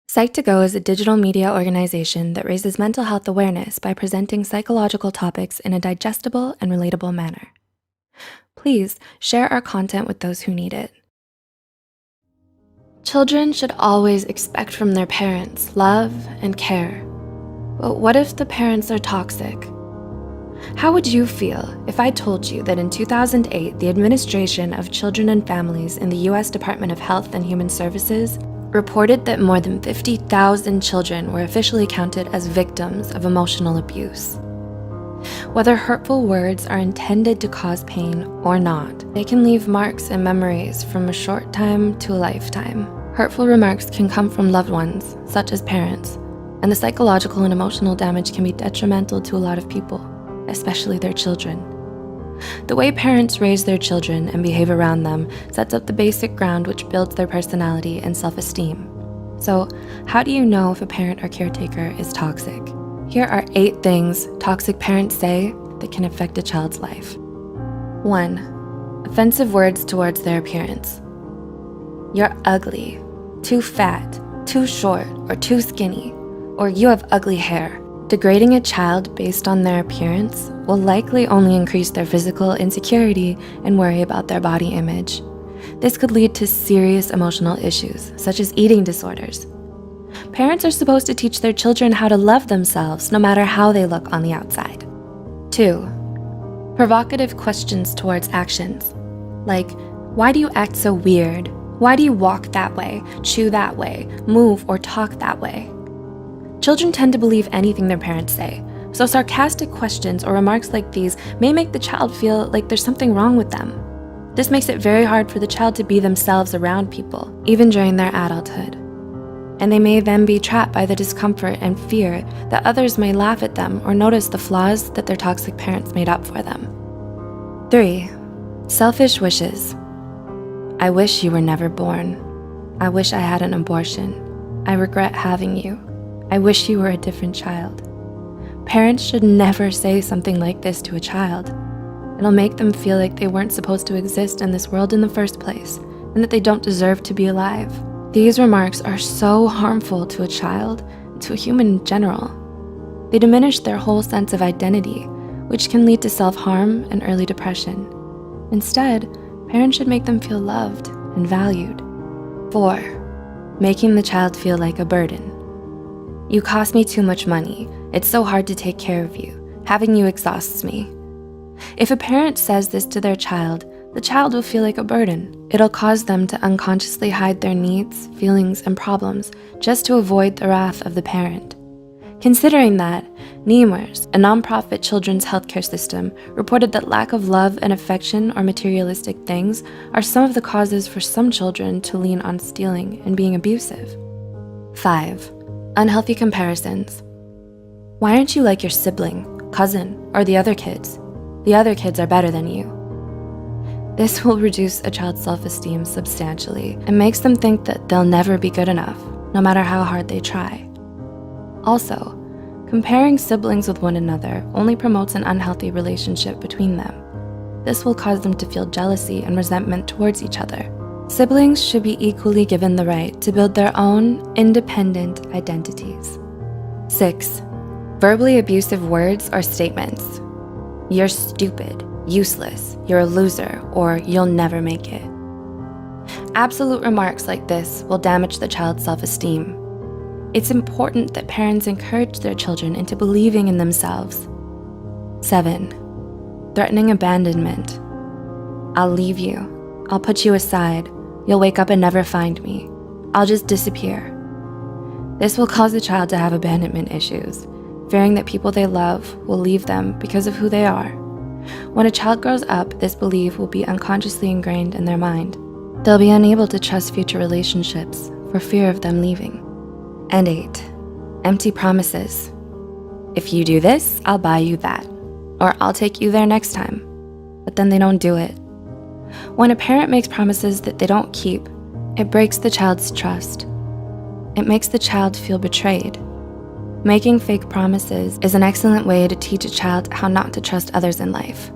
Psych2Go is a digital media organization that raises mental health awareness by presenting psychological topics in a digestible and relatable manner. Please share our content with those who need it. Children should always expect from their parents love and care. But what if the parents are toxic? How would you feel if I told you that in 2008, the Administration of Children and Families in the US Department of Health and Human Services reported that more than 50,000 children were officially counted as victims of emotional abuse? Whether hurtful words are intended to cause pain or not, they can leave marks and memories from a short time to a lifetime. Hurtful remarks can come from loved ones, such as parents, and the psychological and emotional damage can be detrimental to a lot of people, especially their children. The way parents raise their children and behave around them sets up the basic ground which builds their personality and self-esteem. So, how do you know if a parent or caretaker is toxic? Here are 8 things toxic parents say that can affect a child's life. 1. Offensive words towards their appearance. You're ugly, too fat, too short, or too skinny, or you have ugly hair. Degrading a child based on their appearance will likely only increase their physical insecurity and worry about their body image. This could lead to serious emotional issues, such as eating disorders. Parents are supposed to teach their children how to love themselves no matter how they look on the outside. 2. Provocative questions towards actions, like, why do you act so weird? Why do you walk that way, chew that way, move or talk that way? Children tend to believe anything their parents say, so sarcastic questions or remarks like these may make the child feel like there's something wrong with them. This makes it very hard for the child to be themselves around people, even during their adulthood. And they may then be trapped by the discomfort and fear that others may laugh at them or notice the flaws that their toxic parents made up for them. 3. Selfish wishes. I wish you were never born. I wish I had an abortion. I regret having you. I wish you were a different child. Parents should never say something like this to a child. It'll make them feel like they weren't supposed to exist in this world in the first place, and that they don't deserve to be alive. These remarks are so harmful to a child and to a human in general. They diminish their whole sense of identity, which can lead to self-harm and early depression. Instead, parents should make them feel loved and valued. 4. Making the child feel like a burden. You cost me too much money. It's so hard to take care of you. Having you exhausts me. If a parent says this to their child, the child will feel like a burden. It'll cause them to unconsciously hide their needs, feelings, and problems just to avoid the wrath of the parent. Considering that, NEMRS, a nonprofit children's healthcare system, reported that lack of love and affection or materialistic things are some of the causes for some children to lean on stealing and being abusive. 5. Unhealthy comparisons. Why aren't you like your sibling, cousin, or the other kids? The other kids are better than you. This will reduce a child's self-esteem substantially and makes them think that they'll never be good enough, no matter how hard they try. Also, comparing siblings with one another only promotes an unhealthy relationship between them. This will cause them to feel jealousy and resentment towards each other. Siblings should be equally given the right to build their own independent identities. 6. Verbally abusive words or statements. You're stupid, useless, you're a loser, or you'll never make it. Absolute remarks like this will damage the child's self-esteem. It's important that parents encourage their children into believing in themselves. 7. Threatening abandonment. I'll leave you. I'll put you aside. You'll wake up and never find me. I'll just disappear. This will cause the child to have abandonment issues, fearing that people they love will leave them because of who they are. When a child grows up, this belief will be unconsciously ingrained in their mind. They'll be unable to trust future relationships for fear of them leaving. And 8. Empty promises. If you do this, I'll buy you that, or I'll take you there next time. But then they don't do it. When a parent makes promises that they don't keep, it breaks the child's trust. It makes the child feel betrayed. Making fake promises is an excellent way to teach a child how not to trust others in life.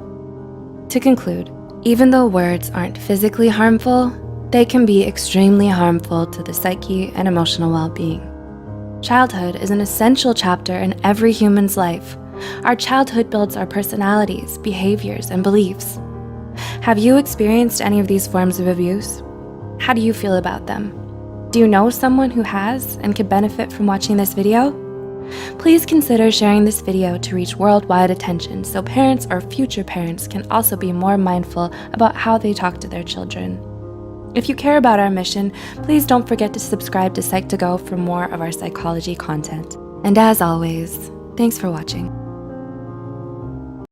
To conclude, even though words aren't physically harmful, they can be extremely harmful to the psyche and emotional well-being. Childhood is an essential chapter in every human's life. Our childhood builds our personalities, behaviors, and beliefs. Have you experienced any of these forms of abuse? How do you feel about them? Do you know someone who has and could benefit from watching this video? Please consider sharing this video to reach worldwide attention so parents or future parents can also be more mindful about how they talk to their children. If you care about our mission, please don't forget to subscribe to Psych2Go for more of our psychology content. And as always, thanks for watching.